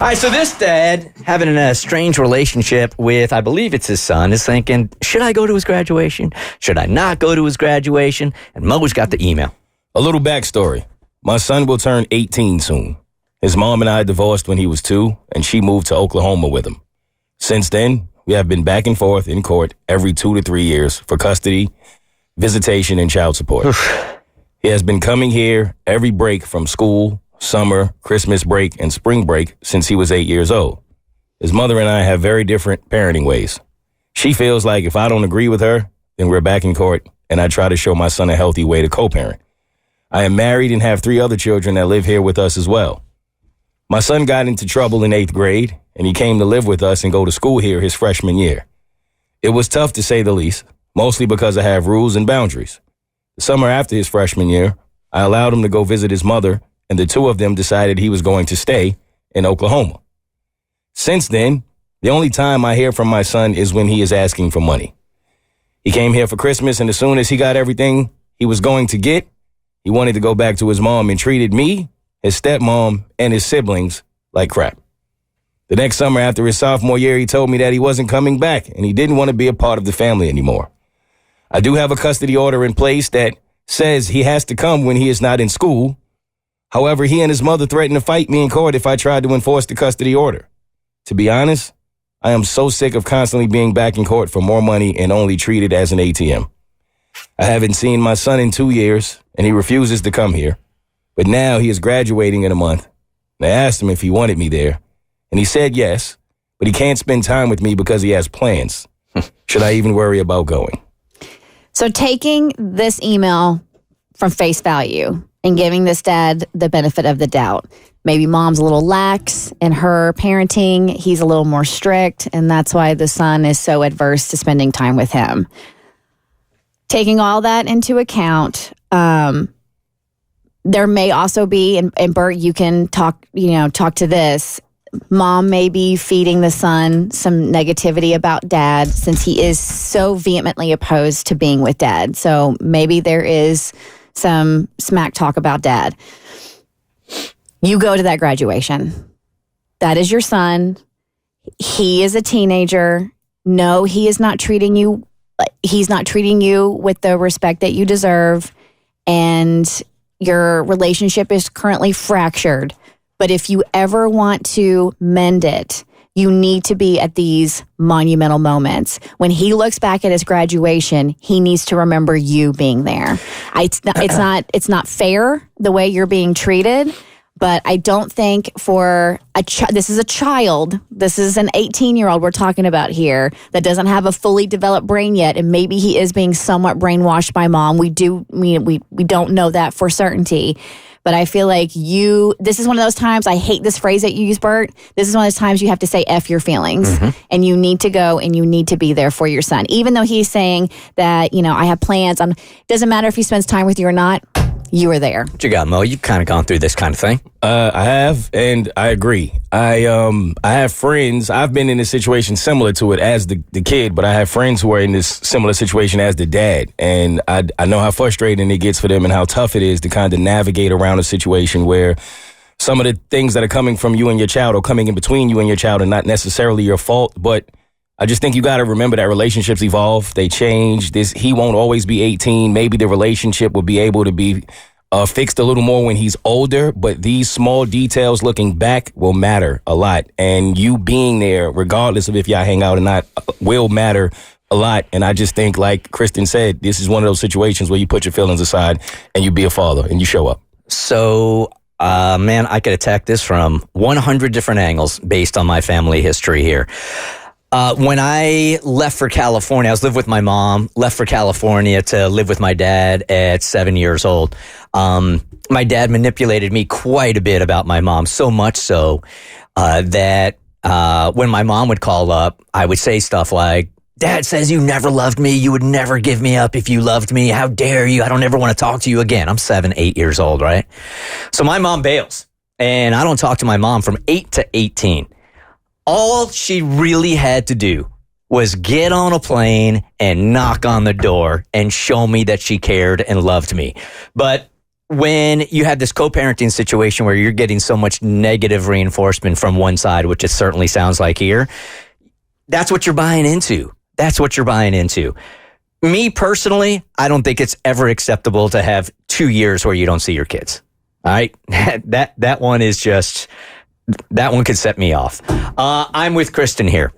All right, so this dad, having a strange relationship with, I believe it's his son, is thinking, should I go to his graduation? Should I not go to his graduation? And Mo's got the email. A little backstory. My son will turn 18 soon. His mom and I divorced when he was 2, and she moved to Oklahoma with him. Since then, we have been back and forth in court every 2 to 3 years for custody, visitation, and child support. He has been coming here every break from school, summer, Christmas break, and spring break since he was 8 years old. His mother and I have very different parenting ways. She feels like if I don't agree with her, then we're back in court, and I try to show my son a healthy way to co-parent. I am married and have 3 other children that live here with us as well. My son got into trouble in 8th grade, and he came to live with us and go to school here his freshman year. It was tough to say the least, mostly because I have rules and boundaries. The summer after his freshman year, I allowed him to go visit his mother, and the 2 of them decided he was going to stay in Oklahoma. Since then, the only time I hear from my son is when he is asking for money. He came here for Christmas, and as soon as he got everything he was going to get, he wanted to go back to his mom and treated me, his stepmom, and his siblings like crap. The next summer after his sophomore year, he told me that he wasn't coming back, and he didn't want to be a part of the family anymore. I do have a custody order in place that says he has to come when he is not in school. However, he and his mother threatened to fight me in court if I tried to enforce the custody order. To be honest, I am so sick of constantly being back in court for more money and only treated as an ATM. I haven't seen my son in 2 years, and he refuses to come here. But now he is graduating in a month. And I asked him if he wanted me there, and he said yes, but he can't spend time with me because he has plans. Should I even worry about going? So taking this email from face value and giving this dad the benefit of the doubt. Maybe mom's a little lax in her parenting. He's a little more strict, and that's why the son is so adverse to spending time with him. Taking all that into account, there may also be, and Bert, you can talk to this. Mom may be feeding the son some negativity about dad since he is so vehemently opposed to being with dad. So maybe there is some smack talk about dad. You go to that graduation. That is your son. He is a teenager. No, he is not treating you. He's not treating you with the respect that you deserve. And your relationship is currently fractured. But if you ever want to mend it, you need to be at these monumental moments. When he looks back at his graduation, he needs to remember you being there. It's not fair the way you're being treated, but I don't think for this is a child. This is an 18-year-old we're talking about here that doesn't have a fully developed brain yet, and maybe he is being somewhat brainwashed by mom. We don't know that for certainty. But I feel like this is one of those times, I hate this phrase that you use, Bert. This is one of those times you have to say F your feelings. Mm-hmm. And you need to go and you need to be there for your son. Even though he's saying that, I have plans. Doesn't matter if he spends time with you or not. You were there. What you got, Mo? You've kind of gone through this kind of thing. I have, and I agree. I have friends. I've been in a situation similar to it as the kid, but I have friends who are in this similar situation as the dad. And I know how frustrating it gets for them and how tough it is to kind of navigate around a situation where some of the things that are coming from you and your child or coming in between you and your child are not necessarily your fault, but I just think you got to remember that relationships evolve. They change. He won't always be 18. Maybe the relationship will be able to be fixed a little more when he's older. But these small details looking back will matter a lot. And you being there, regardless of if y'all hang out or not, will matter a lot. And I just think, like Kristen said, this is one of those situations where you put your feelings aside and you be a father and you show up. So, man, I could attack this from 100 different angles based on my family history here. When I left for California, I was living with my mom, left for California to live with my dad at 7 years old. My dad manipulated me quite a bit about my mom, so much so that when my mom would call up, I would say stuff like, Dad says you never loved me. You would never give me up if you loved me. How dare you? I don't ever want to talk to you again. I'm 7, 8 years old, right? So my mom bails, and I don't talk to my mom from 8 to 18. All she really had to do was get on a plane and knock on the door and show me that she cared and loved me. But when you have this co-parenting situation where you're getting so much negative reinforcement from one side, which it certainly sounds like here, that's what you're buying into. That's what you're buying into. Me personally, I don't think it's ever acceptable to have 2 years where you don't see your kids. All right. That one is just, that one could set me off. I'm with Kristen here.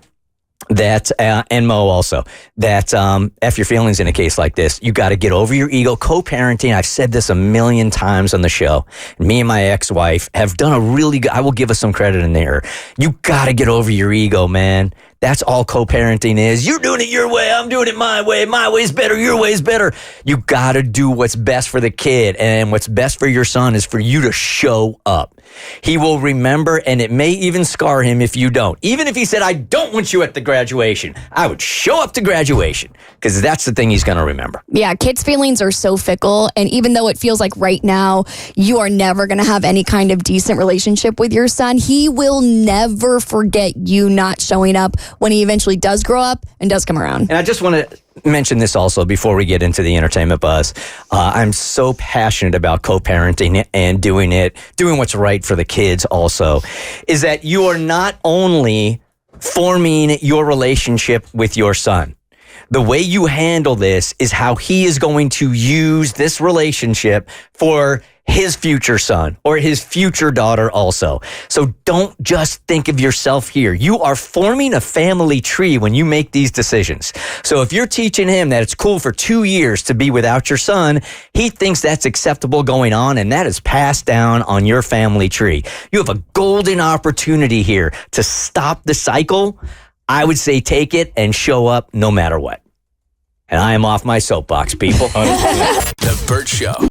That, and Mo also, that, F your feelings in a case like this. You got to get over your ego. Co-parenting, I've said this a million times on the show. Me and my ex-wife have done a really good, I will give us some credit in there. You got to get over your ego, man. That's all co-parenting is. You're doing it your way. I'm doing it my way. My way's better. Your way's better. You got to do what's best for the kid. And what's best for your son is for you to show up. He will remember, and it may even scar him if you don't. Even if he said, I don't want you at the graduation, I would show up to graduation, because that's the thing he's going to remember. Yeah, kids' feelings are so fickle. And even though it feels like right now you are never going to have any kind of decent relationship with your son, he will never forget you not showing up when he eventually does grow up and does come around. And I just want to mention this also before we get into the entertainment buzz. I'm so passionate about co-parenting and doing what's right for the kids also, is that you are not only forming your relationship with your son. The way you handle this is how he is going to use this relationship for his future son or his future daughter also. So don't just think of yourself here. You are forming a family tree when you make these decisions. So if you're teaching him that it's cool for 2 years to be without your son, he thinks that's acceptable going on, and that is passed down on your family tree. You have a golden opportunity here to stop the cycle. I would say take it and show up no matter what. And I am off my soapbox, people. The Bert Show.